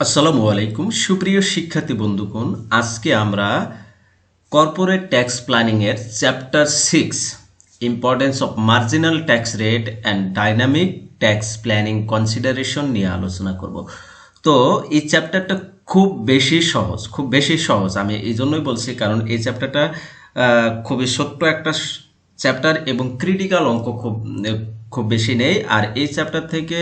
আসসালামু আলাইকুম সুপ্রিয় শিক্ষার্থী বন্ধুগণ, আজকে আমরা কর্পোরেট ট্যাক্স প্ল্যানিং এর chapter 6 importance of marginal tax rate and dynamic tax planning consideration নিয়ে আলোচনা করব। তো এই চ্যাপ্টারটা খুব বেশি সহজ আমি এই জন্যই বলছি, কারণ এই চ্যাপ্টারটা খুবই ছোট্ট একটা চ্যাপ্টার এবং ক্রিটিক্যাল অঙ্ক খুব বেশি নেই। আর এই চ্যাপ্টার থেকে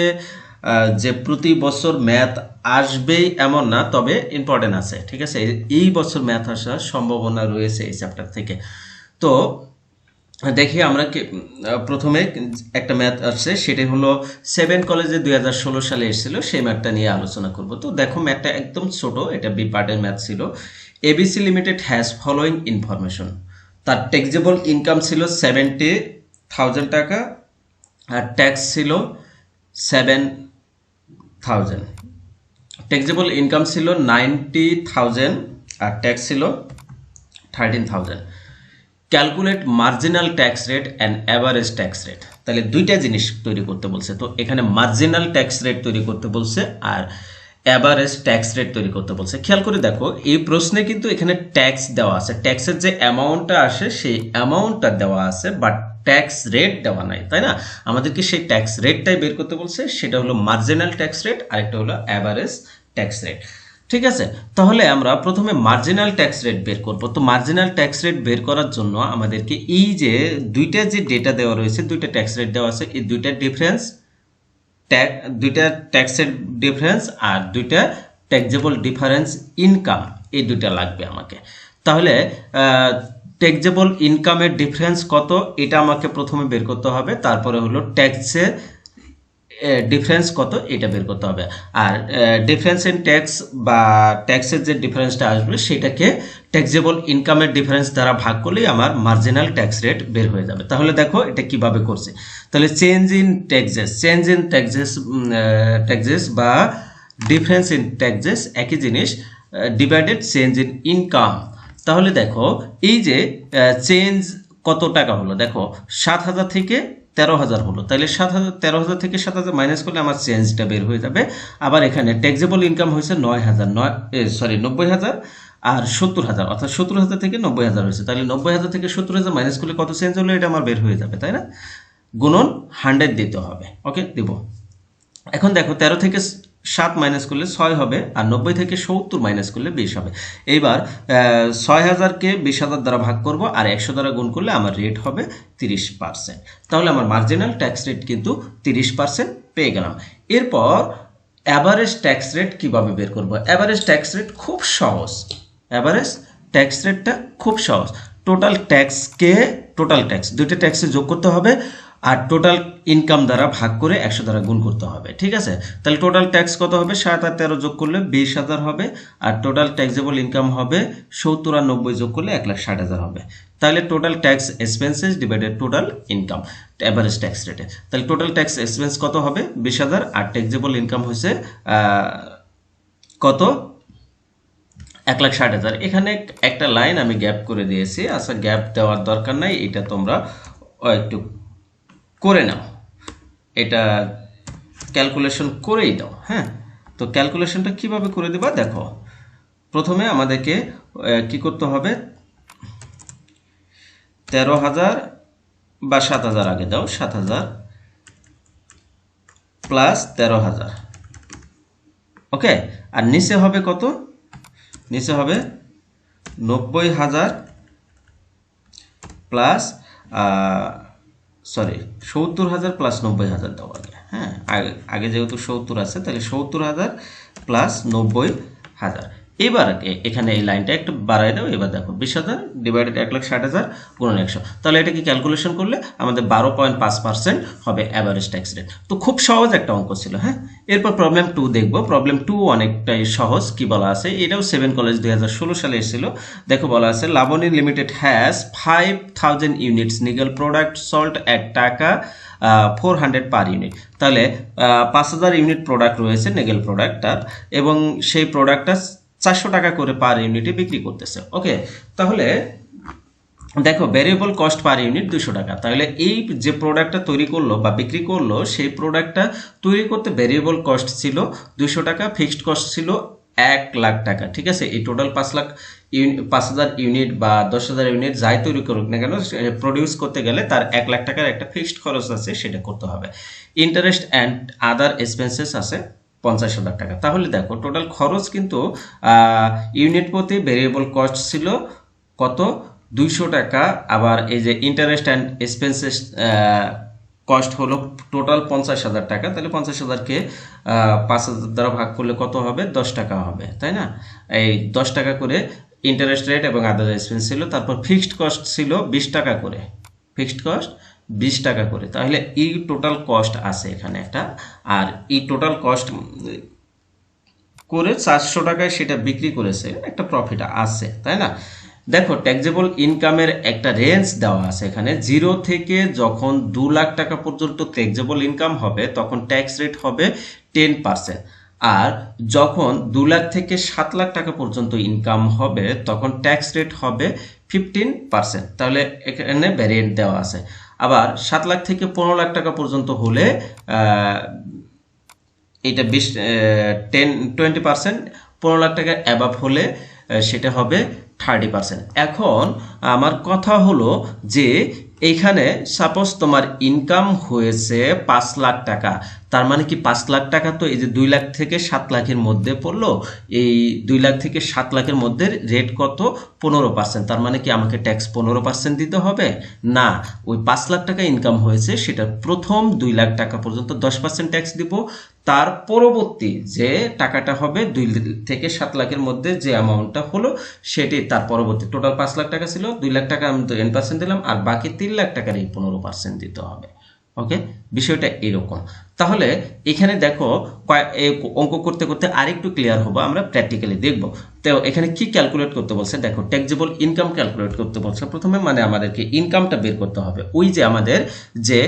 যে প্রতি বছর ম্যাথ আসবেই এমন না, তবে ইম্পর্টেন্ট আছে, ঠিক আছে। এই বছর ম্যাথ আসার সম্ভাবনা রয়েছে এই চ্যাপ্টার থেকে। তো দেখি আমরা প্রথমে একটা ম্যাথ আসছে, সেটা হলো 7 কলেজে 2016 সালে এসেছিল, সেই ম্যাথটা নিয়ে আলোচনা করব। তো দেখো ম্যাথটা একদম ছোট, এটা বি পার্টের ম্যাথ ছিল। ABC limited has following information. তার ট্যাক্সেবল ইনকাম ছিল 70,000 টাকা আর ট্যাক্স ছিল 7,000। ট্যাক্সেবল ইনকাম ছিল 90,000 আর ট্যাক্স ছিল 13,000। Calculate marginal tax rate and average tax rate. তাহলে দুইটা জিনিস তৈরি করতে বলছে। তো এখানে মার্জিনাল ট্যাক্স রেট তৈরি করতে বলছে আর অ্যাভারেজ ট্যাক্স রেট তৈরি করতে বলছে। খেয়াল করে দেখো, এই প্রশ্নে কিন্তু এখানে ট্যাক্স দেওয়া আছে, ট্যাক্সের যে অ্যামাউন্টটা আসে সেই অ্যামাউন্টটা দেওয়া আছে, বাট ট্যাক্স রেট দেওয়া নাই, তাই না? আমাদেরকে সেই ট্যাক্স রেটটাই বের করতে বলছে, সেটা হলো মার্জিনাল ট্যাক্স রেট আর একটা হলো অ্যাভারেজ ট্যাক্স রেট। ঠিক আছে, তাহলে আমরা প্রথমে মার্জিনাল ট্যাক্স রেট বের করব। তো মার্জিনাল ট্যাক্স রেট বের করার জন্য আমাদেরকে এই যে দুইটা যে ডেটা দেওয়া রয়েছে, দুইটা ট্যাক্স রেট দেওয়া আছে, এই দুইটার ডিফারেন্স, দুইটা ট্যাক্সের ডিফারেন্স আর দুইটা ট্যাক্সেবল ডিফারেন্স ইনকাম, এই দুইটা লাগবে আমাকে। তাহলে ট্যাক্সেবল ইনকামের ডিফারেন্স কত, এটা আমাকে প্রথমে বের করতে হবে। তারপরে হলো ট্যাক্সের ডিফারেন্স কত, এটা বের করতে হবে। আর ডিফারেন্স ইন ট্যাক্স বা ট্যাক্সের যে ডিফারেন্সটা আসবে সেটাকে ট্যাক্সেবল ইনকামের ডিফারেন্স দ্বারা ভাগ করলেই আমার মার্জিনাল ট্যাক্স রেট বের হয়ে যাবে। তাহলে দেখো এটা কিভাবে করছে। তাহলে চেঞ্জ ইন ট্যাক্সেস বা ডিফারেন্স ইন ট্যাক্সেস একই জিনিস, ডিভাইডেড চেঞ্জ ইন ইনকাম। তাহলে দেখো এই যে চেঞ্জ কত টাকা হলো, দেখো 7,000 থেকে 13,000 হলো। তাহলে 13,000 থেকে 7,000 মাইনাস করলে আমার চেঞ্জটা বের হয়ে যাবে। আবার এখানে ট্যাক্সেবল ইনকাম হয়েছে 90,000 আর 70,000, অর্থাৎ 70,000 থেকে 90,000 হয়েছে। তাহলে 90,000 থেকে 70,000 মাইনাস করলে কত চেঞ্জ হলো, এটা আমার বের হয়ে যাবে, তাই না? গুণন 100 দিতে হবে। ওকে, দিব। এখন দেখো 13 থেকে 7 মাইনাস করলে 6 হবে, আর 90 থেকে 70 মাইনাস করলে 20 হবে। এইবার 6,000কে 20,000 দ্বারা ভাগ করব আর 100 দ্বারা গুণ করলে আমার রেট হবে 30%। তাহলে আমার মার্জিনাল ট্যাক্স রেট কিন্তু 30% পেয়ে গেলাম। এরপর অ্যাভারেজ ট্যাক্স রেট কিভাবে বের করব? অ্যাভারেজ ট্যাক্স রেট খুব সহজ। অ্যাভারেজ ট্যাক্স রেটটা খুব সহজ। টোটাল ট্যাক্স দুইটা ট্যাক্সে যোগ করতে হবে আর টোটাল ইনকাম দ্বারা ভাগ করে 100 দ্বারা গুণ করতে হবে, ঠিক আছে? তাহলে টোটাল ট্যাক্স কত হবে? 7 আর 13 যোগ করলে 20,000 হবে, আর টোটাল ট্যাক্সেবল ইনকাম হবে 70 আর 90 যোগ করলে 1,60,000 হবে। তাহলে total tax expenses divided total income, average tax রেটে। তাহলে টোটাল ট্যাক্স এক্সপেন্স কত হবে? 20,000, আর ট্যাক্সেবল ইনকাম হয়েছে কত? 1,60,000। এখানে একটা লাইন আমি গ্যাপ করে দিয়েছি। আচ্ছা, গ্যাপ দেওয়ার দরকার নাই, এটা তোমরা একটু করে নাও, এটা ক্যালকুলেশন করেই দাও। হ্যাঁ, তো ক্যালকুলেশনটা কিভাবে করে দেবা দেখো। প্রথমে আমাদেরকে কি করতে হবে? 13,000 বা 7,000 আগে দাও, 7,000 প্লাস 13,000। ওকে, আর নিচে হবে কত? নিচে হবে 90,000 প্লাস 70,000 প্লাস 90,000 দাও আগে। হ্যাঁ, আগে যেহেতু 70 আছে, তাহলে 70,000 প্লাস 90,000। এবার এখানে এই লাইনটা একটু বাড়াই দাও। এবার দেখো 20,000 ডিভাইডেড 1,60,000 গুণন 100। তাহলে এটাকে ক্যালকুলেশন করলে আমাদের 12.5% হবে অ্যাভারেজ ট্যাক্স রেট। তো খুব সহজ একটা অঙ্ক ছিল। হ্যাঁ, এরপর প্রবলেম 2 দেখবো। প্রবলেম 2 অনেকটাই সহজ। কি বলা আছে? এটাও 7 কলেজ 2016 সালে এসেছিল। দেখো বলা আছে লাবণী লিমিটেড হ্যাজ 5,000 ইউনিটস নিগেল প্রোডাক্ট সল্ট এট টাকা 400 পার ইউনিট। তাহলে 5,000 ইউনিট প্রোডাক্ট রয়েছে নেগেল প্রোডাক্টটার, এবং সেই প্রোডাক্টটা 400 টাকা করে পার ইউনিটে বিক্রি করতেছে। ওকে, তাহলে দেখো ভ্যারিয়েবল কস্ট পার ইউনিট 200 টাকা। তাহলে এই যে প্রোডাক্টটা তৈরি করলো বা বিক্রি করলো, সেই প্রোডাক্টটা তৈরি করতে ভ্যারিয়েবল কস্ট ছিল 200 টাকা, ফিক্সড কস্ট ছিল 1,00,000 টাকা। ঠিক আছে, এই টোটাল 5,000 ইউনিট বা 10,000 ইউনিট যাই তৈরি করুক না কেন, প্রডিউস করতে গেলে তার 1,00,000 টাকার একটা ফিক্সড খরচ আছে, সেটা করতে হবে। ইন্টারেস্ট অ্যান্ড আদার এক্সপেন্সেস আছে 50,000 টাকা। তাহলে দেখো টোটাল খরচ কিন্তু ইউনিট প্রতি ভেরিয়েবল কস্ট ছিল কত, 200 টাকা। আবার এই যে ইন্টারেস্ট অ্যান্ড এক্সপেন্সেস কস্ট হলো টোটাল 50,000 টাকা। তাহলে 50,000কে 5,000 দ্বারা ভাগ করলে কত হবে, 10 টাকা হবে, তাই না? এই 10 টাকা করে ইন্টারেস্ট রেট এবং আদার এক্সপেন্স ছিল। তারপর ফিক্সড কস্ট ছিল 20 টাকা করে, ফিক্সড কস্ট 20 টাকা করে। তাহলে এই টোটাল কস্ট আছে এখানে একটা, আর এই টোটাল কস্ট করে 400 টাকায় সেটা বিক্রি করেছে, একটা প্রফিট আছে, তাই না? দেখো ট্যাক্সেবল ইনকামের একটা রেঞ্জ দেওয়া আছে এখানে। 0 থেকে যখন 2 লাখ টাকা পর্যন্ত ট্যাক্সেবল ইনকাম হবে তখন ট্যাক্স রেট হবে 10%, আর যখন 2 লাখ থেকে 7 লাখ টাকা পর্যন্ত ইনকাম হবে তখন ট্যাক্স রেট হবে 15%। তাহলে এখানে ভ্যারিয়েন্ট দেওয়া আছে। আবার 7 লাখ থেকে 15 লাখ টাকা পর্যন্ত হলে এটা 20%, 15 লাখ টাকা অ্যাবাভ হলে সেটা হবে 30%। এখন আমার কথা হলো যে এইখানে সাপোজ তোমার ইনকাম হয়েছে 5 লাখ টাকা, তার মানে কি 5 লাখ টাকা তো এই যে 2 লাখ থেকে 7 লাখের মধ্যে পড়লো। এই 2 লাখ থেকে 7 লাখের মধ্যে রেট কত, 15%। তার মানে কি আমাকে ট্যাক্স 15% দিতে হবে না, ওই 5 লাখ টাকা ইনকাম হয়েছে সেটা প্রথম 2 লাখ টাকা পর্যন্ত 10% ট্যাক্স দিব। তার পরবর্তী যে টাকাটা হবে 2 থেকে 7 লাখের মধ্যে যে অ্যামাউন্টটা হলো সেটি তার পরবর্তী টোটাল 5 লাখ টাকা ছিল, 2 লাখ টাকা আমি 10% দিলাম, আর বাকি 3 লাখ টাকার এই 15% দিতে হবে। ওকে, বিষয়টা এরকম। তাহলে এখানে দেখো অঙ্ক করতে করতে আরেকটু ক্লিয়ার হবো, আমরা প্র্যাকটিক্যালি দেখবো। তো এখানে কি ক্যালকুলেট করতে বলছে, দেখো ট্যাক্সেবল ইনকাম ক্যালকুলেট করতে বলছে। প্রথমে মানে আমাদেরকে ইনকামটা বের করতে হবে। ওই যে আমাদের যে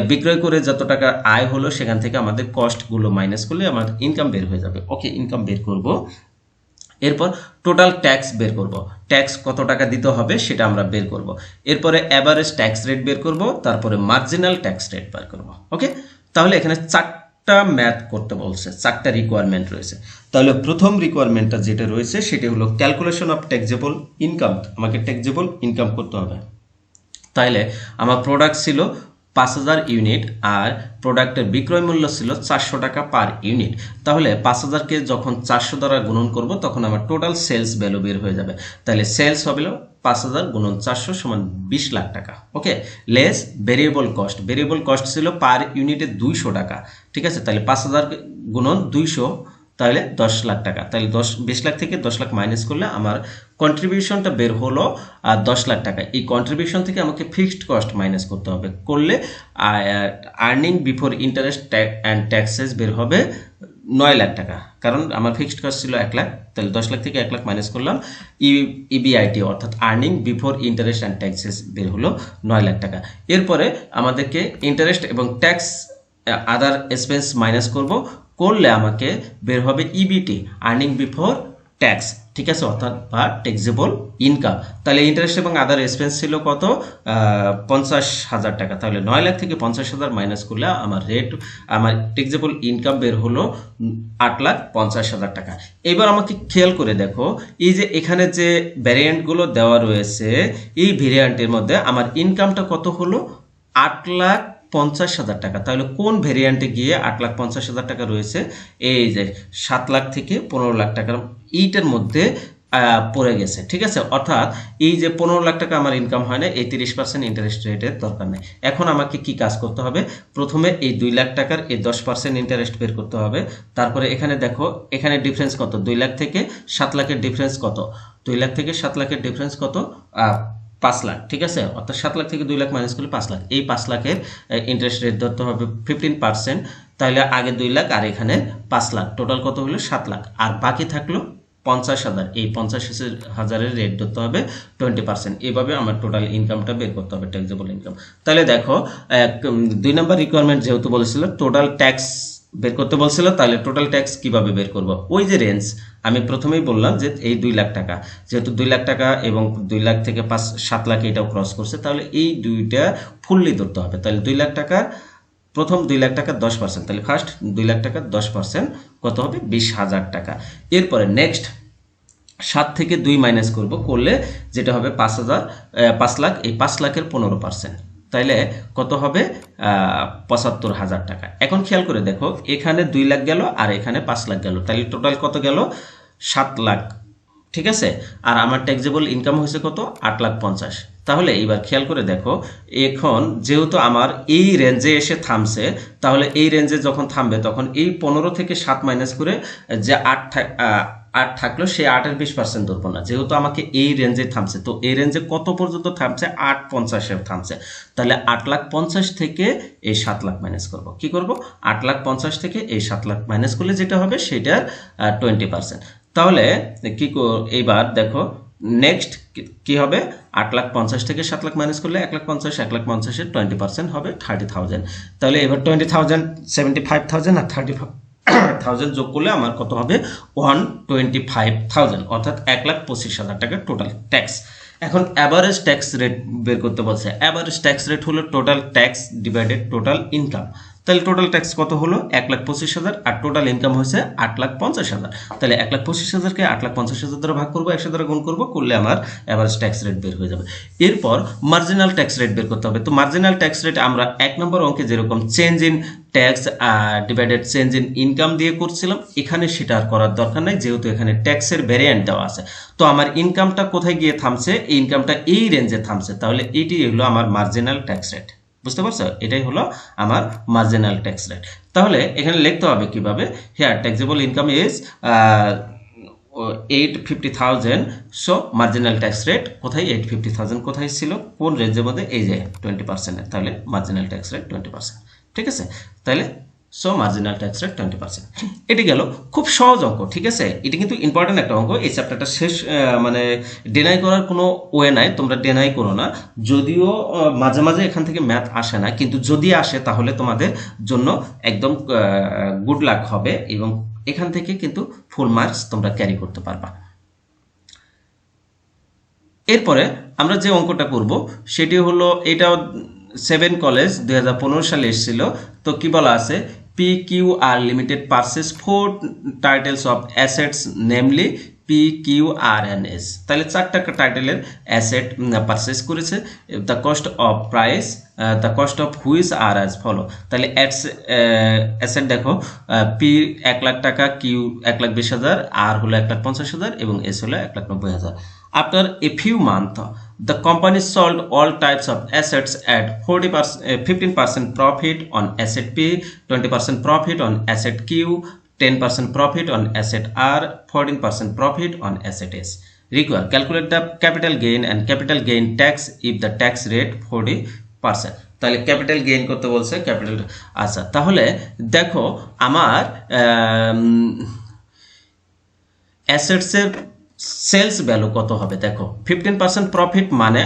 বিক্রয় করে যত টাকা আয় হলো সেখান থেকে আমাদের কস্টগুলো মাইনাস করলে আমাদের ইনকাম বের হয়ে যাবে। ওকে, ইনকাম বের করব। এরপর টোটাল ট্যাক্স বের করব, ট্যাক্স কত টাকা দিতে হবে সেটা আমরা বের করব। এরপরে অ্যাভারেজ ট্যাক্স রেট বের করব, তারপরে মার্জিনাল ট্যাক্স রেট বের করব। ওকে, তাহলে এখানে 4টা ম্যাথ করতে বলছে, 4টা রিকোয়ারমেন্ট রয়েছে। তাহলে প্রথম রিকোয়ারমেন্টটা যেটা রয়েছে সেটা হলো ক্যালকুলেশন অফ ট্যাক্সেবল ইনকাম। আমাকে ট্যাক্সেবল ইনকাম করতে হবে। তাইলে আমার প্রোডাক্ট ছিল 5,000 ইউনিট, আর প্রোডাক্টের বিক্রয় মূল্য ছিল 400 টাকা পার ইউনিট। তাহলে 5,000কে যখন 400 দ্বারা গুণন করব তখন আমার টোটাল সেলস ভ্যালু বের হয়ে যাবে। তাহলে সেলস হবে 5,000 গুণন 400 সমান 20 লাখ টাকা। Okay, less variable cost, variable cost ছিল পার ইউনিটে 200 টাকা। ঠিক আছে, তাহলে 5,000 গুণন 200, তাহলে 10 লাখ টাকা। তাহলে 20 লাখ থেকে 10 লাখ মাইনাস করলে আমার কন্ট্রিবিউশনটা বের হলো 10 লাখ টাকা। এই কন্ট্রিবিউশন থেকে আমাকে ফিক্সড কস্ট মাইনাস করতে হবে, করলে earning before interest and taxes বের হবে 9 লাখ টাকা। কারণ আমার ফিক্সড কস্ট ছিল 1 লাখ, তাহলে 10 লাখ থেকে 1 লাখ মাইনাস করলাম, ইবিআইটি অর্থাৎ earning before interest and taxes বের হলো 9 লাখ টাকা। এরপরে আমাদেরকে ইন্টারেস্ট এবং ট্যাক্স আদার এক্সপেন্স মাইনাস করলে আমাকে বের হবে ইবিটি, আর্নিং বিফোর ট্যাক্স। ঠিক আছে, অর্থাৎ বা ট্যাক্সেবল ইনকাম। তাহলে ইন্টারেস্ট এবং আদার এক্সপেন্স ছিল কত, 50,000 টাকা। তাহলে 9 লাখ থেকে 50,000 মাইনাস করলে আমার ট্যাক্সেবল ইনকাম বের হলো 8,50,000 টাকা। এবার আমাকে খেয়াল করে দেখো, এই যে এখানে যে ভ্যারিয়েন্টগুলো দেওয়া রয়েছে এই ভ্যারিয়েন্টের মধ্যে আমার ইনকামটা কত হলো, 8,50,000 টাকা। তাহলে কোন ভেরিয়েন্টে গিয়ে 8,50,000 টাকা রয়েছে, এই যে 7 লাখ থেকে 15 লাখ টাকার এইটার মধ্যে পড়ে গেছে। ঠিক আছে, অর্থাৎ এই যে 15 লাখ টাকা আমার ইনকাম হয় না, এই 30% ইন্টারেস্ট রেটের দরকার নেই। এখন আমাকে কি কাজ করতে হবে, প্রথমে এই 2 লাখ টাকার এই 10% ইন্টারেস্ট বের করতে হবে। তারপরে এখানে দেখো, এখানে ডিফারেন্স কত, 2 লাখ থেকে 7 লাখের ডিফারেন্স কত, 2 লাখ থেকে 7 লাখের ডিফারেন্স কত, 5 লাখ। ঠিক আছে, অর্থাৎ 7 লাখ থেকে 2 লাখ মাইনাস করলে 5 লাখ। এই 5 লাখের ইন্টারেস্ট রেট ধরতে হবে 15%। তাহলে আগে 2 লাখ আর এখানে 5 লাখ, টোটাল কত হলো 7 লাখ। আর বাকি থাকলো 50,000, এই 50,000-এর রেট ধরতে হবে 20%। এইভাবে আমার টোটাল ইনকামটা বের করতে হবে, ট্যাক্সেবল ইনকাম। তাহলে দেখো 2 নম্বর রিকোয়ারমেন্ট যেহেতু বলেছিল টোটাল ট্যাক্স বের করতে বলছিল, তাহলে টোটাল ট্যাক্স কিভাবে বের করব, ওই যে রেঞ্জ আমি প্রথমেই বললাম যে এই 2 লাখ টাকা, যেহেতু 2 লাখ টাকা এবং 2 লাখ থেকে 7 লাখ এটাও ক্রস করছে, তাহলে এই দুইটা ফুললি ধরতে হবে। তাহলে 2 লাখ টাকার প্রথম 2 লাখ টাকার 10%, তাহলে ফার্স্ট 2 লাখ টাকার 10% কত হবে? 20,000 টাকা। এরপরে নেক্সট 7 থেকে 2 মাইনাস করলে যেটা হবে 5 লাখ, এই 5 লাখের 15%, তাইলে কত হবে? 75,000 টাকা। এখন খেয়াল করে দেখো, এখানে 2 লাখ গেল আর এখানে 5 লাখ গেল, তাহলে টোটাল কত গেল? 7 লাখ। ঠিক আছে, আর আমার ট্যাক্সেবল ইনকাম হয়েছে কত? 8,50,000। তাহলে এইবার খেয়াল করে দেখো, এখন যেহেতু আমার এই রেঞ্জে এসে থামছে, তাহলে এই রেঞ্জে যখন থামবে তখন এই 15 থেকে 7 মাইনাস করে যে 8 থাকলো, সেই 8-এর 20% ধরবো না, যেহেতু আমাকে এই রেঞ্জে থামছে। তো এই রেঞ্জে কত পর্যন্ত থামছে? 8,50,000 থামছে। তাহলে 8,50,000 থেকে এই 7 লাখ মাইনাস করব। কি করব? 8,50,000 থেকে এই 7 লাখ মাইনাস করলে যেটা হবে সেটার 20%। তাহলে এইবার দেখো নেক্সট কি হবে? 8,50,000 থেকে 7 লাখ মাইনাস করলে 1,50,000, 1,50,000-এর 20% হবে 30,000। তাহলে এবার 20,000, 75,000 আর 35,000 যোগ করলে আমার কত হবে? 125,000, অর্থাৎ 1,25,000 টাকা টোটাল ট্যাক্স। এখন অ্যাভারেজ ট্যাক্স রেট বের করতে বলছে। অ্যাভারেজ ট্যাক্স রেট হলো total tax divided total income. তাহলে টোটাল ট্যাক্স কত হলো? 1,25,000, আর টোটাল ইনকাম হয়েছে 8,50,000। তাহলে 1,25,000-কে 8,50,000 দ্বারা ভাগ করবো, 100 দ্বারা গুণ করবো, করলে আমার অ্যাভারেজ ট্যাক্স রেট বের হয়ে যাবে। এরপর মার্জিনাল ট্যাক্স রেট বের করতে হবে। তো মার্জিনাল ট্যাক্স রেট আমরা 1 নম্বর অঙ্কে যেরকম change in tax divided change in income দিয়ে করছিলাম, এখানে সেটা আর করার দরকার নাই, যেহেতু এখানে ট্যাক্সের ভ্যারিয়েন্ট দেওয়া আছে। তো আমার ইনকামটা কোথায় গিয়ে থামছে? এই ইনকামটা এই রেঞ্জে থামছে, তাহলে এটি হলো আমার মার্জিনাল ট্যাক্স রেট। বুঝতে পারছো? এটাই হলো আমার মার্জিনাল ট্যাক্স রেট। তাহলে এখানে লিখতে হবে কিভাবে? Here taxable income is 850,000, so marginal tax rate কোথায়? 850,000 কোথায় ছিল? কোন রেঞ্জের মধ্যে? এই যে 20%, তাহলে মার্জিনাল ট্যাক্স রেট 20%। ঠিক আছে, তাহলে সো মার্জিনাল ট্যাক্স রেট 20%। এটি গেল, খুব সহজ অঙ্ক। ঠিক আছে, এটি কিন্তু ইম্পর্টেন্ট একটা অঙ্ক। এই চ্যাপ্টারটা শেষ, মানে ডিনাই করার কোনো ওয়ে নাই, তোমরা ডিনাই করো না। যদিও মাঝে মাঝে এখান থেকে ম্যাথ আসে না, কিন্তু যদি আসে তাহলে তোমাদের জন্য একদম গুড লাক হবে, এবং এখান থেকে কিন্তু ফুল মার্কস তোমরা ক্যারি করতে পারবা। এরপরে আমরা যে অঙ্কটা করব সেটি হলো, এটাও 7 কলেজ 2015 সালে এসেছিল। তো কি বলা আছে? PQR limited purchase 4 titles of assets, namely PQRNS। তাহলে 4টা টাইটেলের অ্যাসেট পারচেজ করেছে। The cost of price, the cost of which are as follow. তাহলে অ্যাসেট দেখো, P 1 লাখ টাকা, Q 1,20,000, আর হলো 1,50,000 এবং S হলো 1,90,000। After a few months, the company sold all types of assets at 15% profit on asset P, 20% profit on asset Q, 10% profit on asset R, 14% profit on asset S. Require calculate the capital gain and capital gain tax if the tax rate 40%. তাহলে capital gain করতে বলছে, capital. আচ্ছা, তাহলে দেখো আমার অ্যাসেটসের sales value কত হবে? দেখো 15% প্রফিট মানে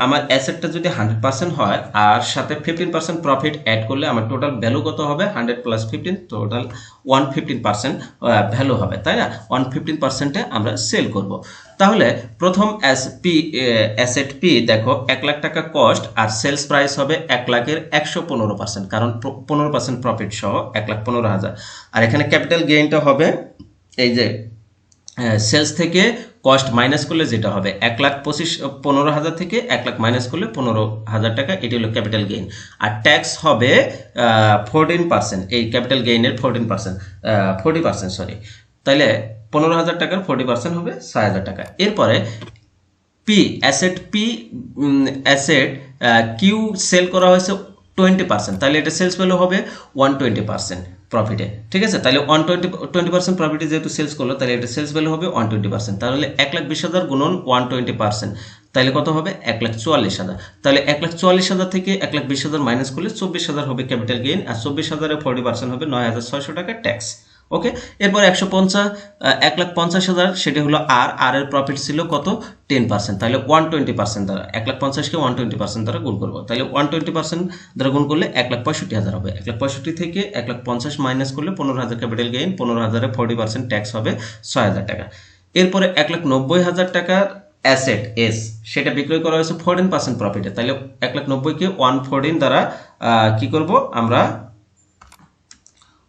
আমার অ্যাসেটটা যদি 100% হয়, আর সাথে 15% প্রফিট অ্যাড করলে আমার টোটাল ভ্যালু কত হবে? 100 + 15, টোটাল 115% ভ্যালু হবে, তাই না? 115%-এ আমরা সেল করব। তাহলে প্রথম অ্যাসেট পি দেখো 1 লাখ টাকা কস্ট, আর সেলস প্রাইস হবে 1 লাখের 115%, কারণ 15% প্রফিট সহ 1,15,000। আর এখানে ক্যাপিটাল গেইনটা হবে এই যে সেলস থেকে কস্ট মাইনাস করলে যেটা হবে 1,15,000 থেকে 1 লাখ মাইনাস করলে 15,000 টাকা, এটি হলো ক্যাপিটাল গেইন। আর ট্যাক্স হবে 14%, এই ক্যাপিটাল গেইনের 40%, সরি। তাহলে 15,000 টাকার 40% হবে 6,000 টাকা। এরপরে অ্যাসেট কিউ সেল করা হয়েছে 20%, তাহলে এটা সেলস ভ্যালু হবে 120% প্রফিটে। ঠিক আছে, তাহলে 20% প্রফিটে যেহেতু সেলস করলো, তাহলে এটা সেলস ভ্যালু হবে 120%। তাহলে 1,20,000 গুণন 120%, তাহলে কত হবে? 1,44,000। তাহলে 1,44,000 থেকে 1,20,000 মাইনাস করলে 24,000 হবে ক্যাপিটাল গেইন, আর 24,000-এর 40% হবে 9,600 টাকা ট্যাক্স। ওকে, এরপর 1,50,000 সেটা হলো আর এর প্রফিট ছিল কত 10%, তাহলে 120% দ্বারা 1,50,000কে 120% দ্বারা গুণ করবো, তাহলে 120% দ্বারা গুণ করলে 1,65,000 হবে। 1,65,000 থেকে 1,50,000 মাইনাস করলে 15,000 ক্যাপিটাল গেইন, 15,000-এ 40% ট্যাক্স হবে 6,000 টাকা। এরপরে 1,90,000 টাকার অ্যাসেট এস, সেটা বিক্রয় করা হয়েছে 14% প্রফিটে, তাহলে 1,90,000-কে 114 দ্বারা কি করব আমরা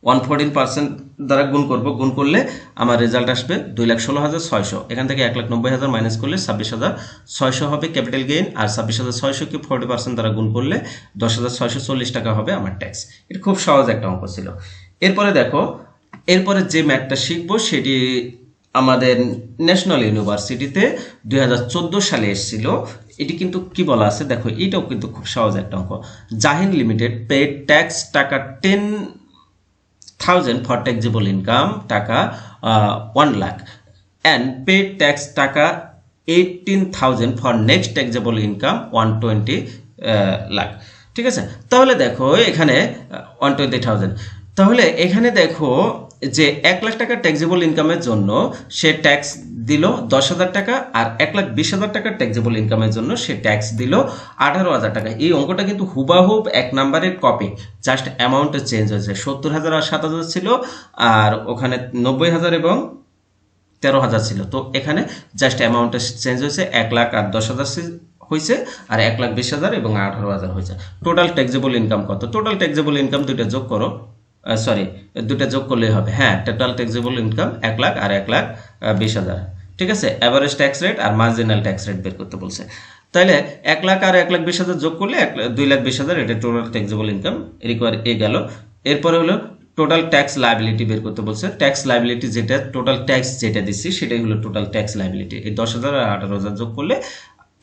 114% দ্বারা গুণ করব, গুণ করলে আমার রেজাল্ট আসবে 2,16,600। এখান থেকে 1,90,000 মাইনাস করলে 26,600 হবে ক্যাপিটাল গেইন, আর 26,600-কে 40% দ্বারা গুণ করলে 10,640 টাকা হবে আমার ট্যাক্স। এটা খুব সহজ একটা অঙ্ক ছিল। এরপরে দেখো, এরপরে যে ম্যাথটা শিখবো সেটি আমাদের ন্যাশনাল ইউনিভার্সিটিতে 2014 সালে এসেছিল। এটি কিন্তু কি বলা আছে দেখো, এটাও কিন্তু খুব সহজ একটা অঙ্ক। জাহিন লিমিটেড পেড ট্যাক্স টাকা 10,000 for taxable income টাকা 1 লাখ and paid tax টাকা 18,000 for next taxable income 120 lakh. ঠিক আছে, তাহলে দেখো এখানে 120,000, তাহলে এখানে দেখো যে 1 লাখ টাকা ট্যাক্সেবল ইনকামের জন্য সে ট্যাক্স দিল 10,000 টাকা, আর 1,20,000 টাকা ট্যাক্সেবল ইনকামের জন্য সে ট্যাক্স দিল 18,000 টাকা। এই অঙ্কটা কিন্তু হুবাহুব 1 নাম্বারের কপি, জাস্ট অ্যামাউন্টে চেঞ্জ হয়েছে। 70,000 আর 7,000 ছিল, আর ওখানে 90,000 এবং 13,000 ছিল। তো এখানে জাস্ট অ্যামাউন্টটা চেঞ্জ হয়েছে, 1 লাখ আর 10,000 হয়েছে, আর 1,20,000 এবং 18,000 হয়েছে। টোটাল ট্যাক্সেবল ইনকাম কত? টোটাল ট্যাক্সেবল ইনকাম দুইটা যোগ করো, সরি দুটা যোগ করলেই হবে। হ্যাঁ, টোটাল ট্যাক্সেবল ইনকাম 1 লাখ আর 1,20,000। ঠিক আছে, অ্যাভারেজ ট্যাক্স রেট আর মার্জিনাল ট্যাক্স রেট বের করতে বলছে। তাহলে 1 লাখ আর 1,20,000 যোগ করলে 2,20,000, এটা total taxable income require a গেল। এরপরে হলো টোটাল ট্যাক্স লায়াবিলিটি বের করতে বলছে। ট্যাক্স লায়াবিলিটি যেটা টোটাল ট্যাক্স যেটা দিচ্ছি সেটাই হলো টোটাল ট্যাক্স লায়াবিলিটি। এই 10,000 আর 18,000 যোগ করলে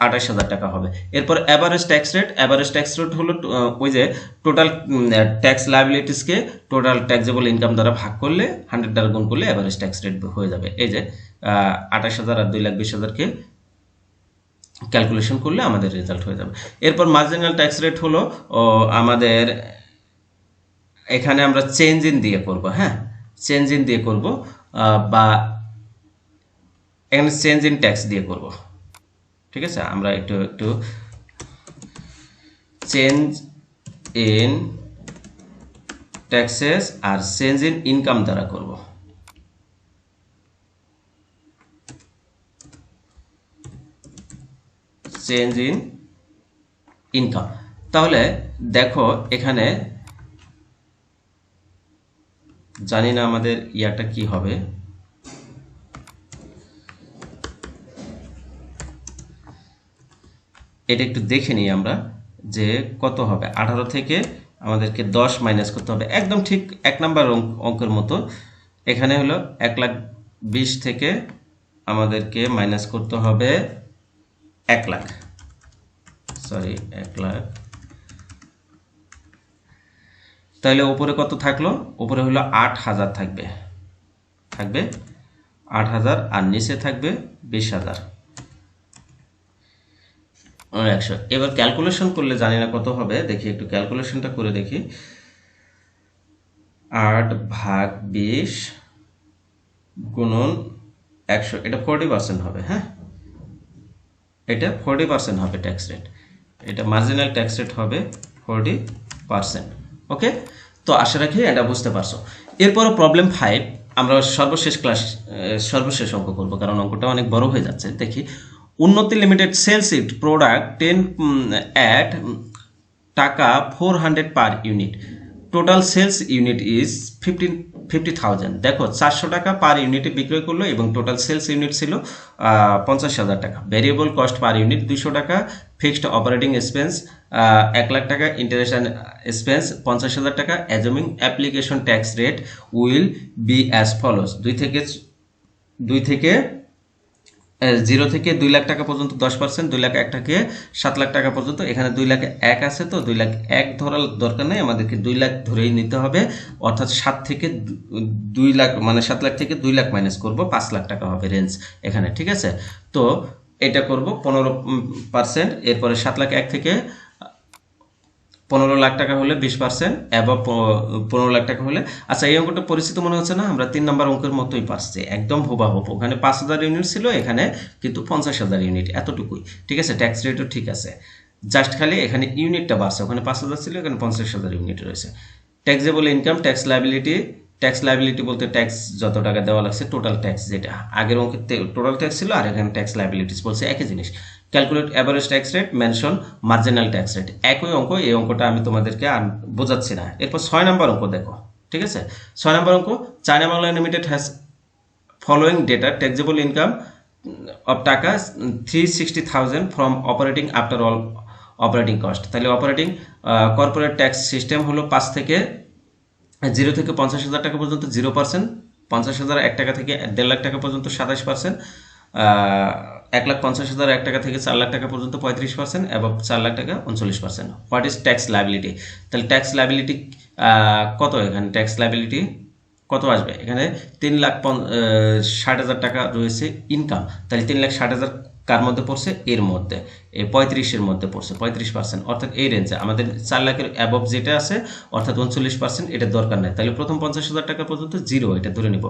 28,000 টাকা হবে। এরপর average tax rate, average tax rate হলো ওই যে টোটাল ট্যাক্স লায়াবিলিটিসকে টোটাল ট্যাক্সেবল ইনকাম দ্বারা ভাগ করলে 100 দ্বারা গুণ করলে অ্যাভারেজ ট্যাক্স রেট হয়ে যাবে। এই যে 28,000 আর 2,20,000-কে ক্যালকুলেশন করলে আমাদের রেজাল্ট হয়ে যাবে। এরপর মার্জিনাল ট্যাক্স রেট হলো আমাদের এখানে আমরা চেঞ্জ ইন দিয়ে করব। হ্যাঁ, চেঞ্জ ইন দিয়ে করব, বা এখানে চেঞ্জ ইন ট্যাক্স দিয়ে করব। ঠিক আছে, আমরা একটু চেঞ্জ ইন ট্যাক্সেস আর চেঞ্জ ইন ইনকাম দ্বারা করব। চেঞ্জ ইন ইনকাম, তাহলে দেখো এখানে জানি না আমাদের ইয়াটা কি হবে। এটা একটু দেখে নিই আমরা যে কত হবে। 18 থেকে আমাদেরকে 10 মাইনাস করতে হবে, একদম ঠিক 1 নাম্বার অঙ্কের মতো। এখানে হলো 1,20,000 থেকে আমাদেরকে মাইনাস করতে হবে 1 লাখ, সরি 1 লাখ। তাহলে উপরে কত থাকলো? উপরে হলো 8,000 থাকবে 8,000, আর নিচে থাকবে 20,000। 100। এবার ক্যালকুলেশন করলে জানি না কত হবে, দেখি একটু ক্যালকুলেশনটা করে দেখি। 8 ভাগ 20 গুণন 100, এটা 40% হবে। হ্যাঁ, এটা 40% হবে ট্যাক্স রেট, এটা মার্জিনাল ট্যাক্স রেট হবে 40%। ওকে, তো আশা রাখি এটা বুঝতে পারছো। এরপর প্রবলেম 5 আমরা সর্বশেষ অঙ্ক করব, কারণ অঙ্কটা অনেক বড় হয়ে যাচ্ছে। দেখি, Unnati limited sales it product 10 at টাকা 400 per unit, total sales unit is 50,000। দেখো 400 টাকা পার ইউনিটে বিক্রয় করলো এবং টোটাল সেলস ইউনিট ছিল 50,000 টাকা। ভেরিয়েবল কস্ট পার ইউনিট 200 টাকা, ফিক্সড অপারেটিং এক্সপেন্স 1 লাখ টাকা, ইন্টারেস্ট অ্যান্ড এক্সপেন্স 50,000 টাকা। অ্যাজুমিং application tax rate will be as follows. 0 থেকে 2 লাখ টাকা পর্যন্ত 10%, 2 লাখ 1 থেকে 7 লাখ টাকা পর্যন্ত। এখানে 2 লাখ 1 আছে, তো 2 লাখ 1 ধরার দরকার নেই, আমাদেরকে 2 লাখ ধরেই নিতে হবে। অর্থাৎ 7 থেকে 2 লাখ মানে 7 লাখ থেকে 2 লাখ মাইনাস করব, 5 লাখ টাকা হবে রেঞ্জ এখানে। ঠিক আছে, তো এটা করব 15%। এরপরে 7 লাখ 1 থেকে 15 লাখ টাকা হলে 20% এবং 15 লাখ টাকা হলে, আচ্ছা এই অঙ্কটা পরিচিত মনে হচ্ছে না? আমরা 3 নম্বর অঙ্কের মতোই পাচ্ছি, একদম হুবাহুব। ওখানে 5000 ইউনিট ছিল, এখানে কিন্তু 50,000 ইউনিট, এতটুকুই। ঠিক আছে, ট্যাক্স রেটও ঠিক আছে, জাস্ট খালি এখানে ইউনিটটা বাড়ছে, ওখানে 5000 ছিল, এখানে 50,000 ইউনিট রয়েছে। ট্যাক্সেবল ইনকাম, ট্যাক্স লায়াবিলিটি বলতে ট্যাক্স যত টাকা দেওয়া লাগছে, টোটাল ট্যাক্স, যেটা আগের অঙ্কে টোটাল ট্যাক্স ছিল আর এখানে ট্যাক্স লায়াবিলিটিস বলছে, একই জিনিস। Calculate average tax rate, mention marginal tax rate, একই অঙ্ক। এই অঙ্কটা আমি তোমাদেরকে আর বোঝাচ্ছি না। এরপর 6 নম্বর অঙ্ক দেখো। ঠিক আছে, 6 নম্বর অঙ্ক, China Bangla limited has following data taxable income of টাকা 360,000 from operating after all operating cost. তাহলে অপারেটিং কর্পোরেট ট্যাক্স সিস্টেম হলো 5 থেকে 0 থেকে 50,000 টাকা পর্যন্ত 0%, 50,000 1 টাকা থেকে 1.5 লাখ টাকা পর্যন্ত 27%, 1,50,000 1 টাকা থেকে 4 লাখ টাকা পর্যন্ত 35% এবং 4 লাখ টাকা 39%। What is tax liability? তাহলে ট্যাক্স লায়াবিলিটি কত? এখানে ট্যাক্স লায়াবিলিটি কত আসবে? এখানে 3,60,000 টাকা রয়েছে ইনকাম, তাহলে 3,60,000 কার মধ্যে পড়ছে? এর মধ্যে, এই 35-এর মধ্যে পড়ছে, 35%, অর্থাৎ এই রেঞ্জে। আমাদের 4 লাখের অ্যাবভ যেটা আছে অর্থাৎ 39%, এটা দরকার নাই। তাহলে প্রথম 50,000 টাকা পর্যন্ত জিরো, এটা ধরে নিব।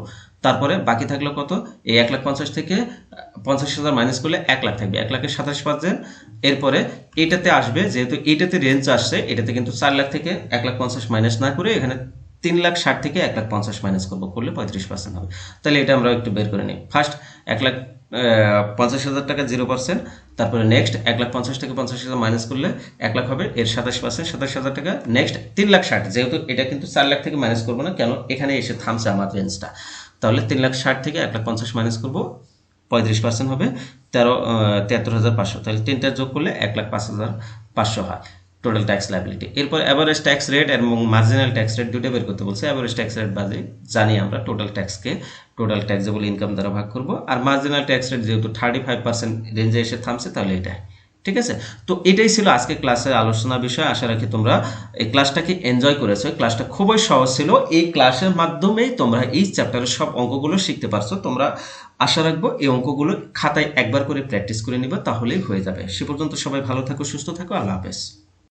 তারপরে বাকি থাকলো কত? এই 1,50,000 থেকে 50,000 মাইনাস করলে 1 লাখ থাকবে, 1 লাখের 27%। এরপরে এটাতে আসবে, যেহেতু এটাতে রেঞ্জ আসছে, এটাতে কিন্তু 4 লাখ থেকে 1,50,000 মাইনাস না করে এখানে 3,60,000 থেকে 1,50,000 মাইনাস করবো, করলে 35% হবে। তাহলে এটা আমরা একটু বের করে নিই। ফার্স্ট 1,50,000 টাকা 0%, তারপরে নেক্সট 1,50,000 থেকে 50,000 মাইনাস করলে 1 লাখ হবে, এর 27%, 27,000 টাকা। নেক্সট 3,60,000, যেহেতু এটা কিন্তু 4 লাখ থেকে মাইনাস করবো না, কেন এখানে এসে থামছে আমার রেঞ্জটা। তাহলে 3,60,000 থেকে 1,50,000 মাইনাস করবো, 35% হবে 73,500। তাহলে তিনটা যোগ করলে 1,05,500 হয় টোটাল ট্যাক্স লায়াবিলিটি। এরপর অ্যাভারেজ ট্যাক্স রেট এবং মার্জিনাল ট্যাক্স রেট দুটো বের করতে বলছে। অ্যাভারেজ ট্যাক্স রেট জানি আমরা টোটাল ট্যাক্সকে টোটাল ট্যাক্সেবল ইনকাম দ্বারা ভাগ করব, আর মার্জিনাল ট্যাক্স রেট যেহেতু 35% রেঞ্জে এসে থামছে, তাহলে এটা। ঠিক আছে, তো এটাই ছিল আজকে ক্লাসের আলোচনা বিষয়। আশা রাখি তোমরা এই ক্লাসটাকে এনজয় করেছো। ক্লাসটা খুবই সহজ ছিল, এই ক্লাসের মাধ্যমেই তোমরা এই চ্যাপ্টারের সব অঙ্কগুলো শিখতে পারছো। তোমরা আশা রাখবো এই অঙ্কগুলো খাতায় একবার করে প্র্যাকটিস করে নিবে, তাহলেই হয়ে যাবে। সে পর্যন্ত সবাই ভালো থাকো, সুস্থ থাকো, আল্লাহ হাফেজ।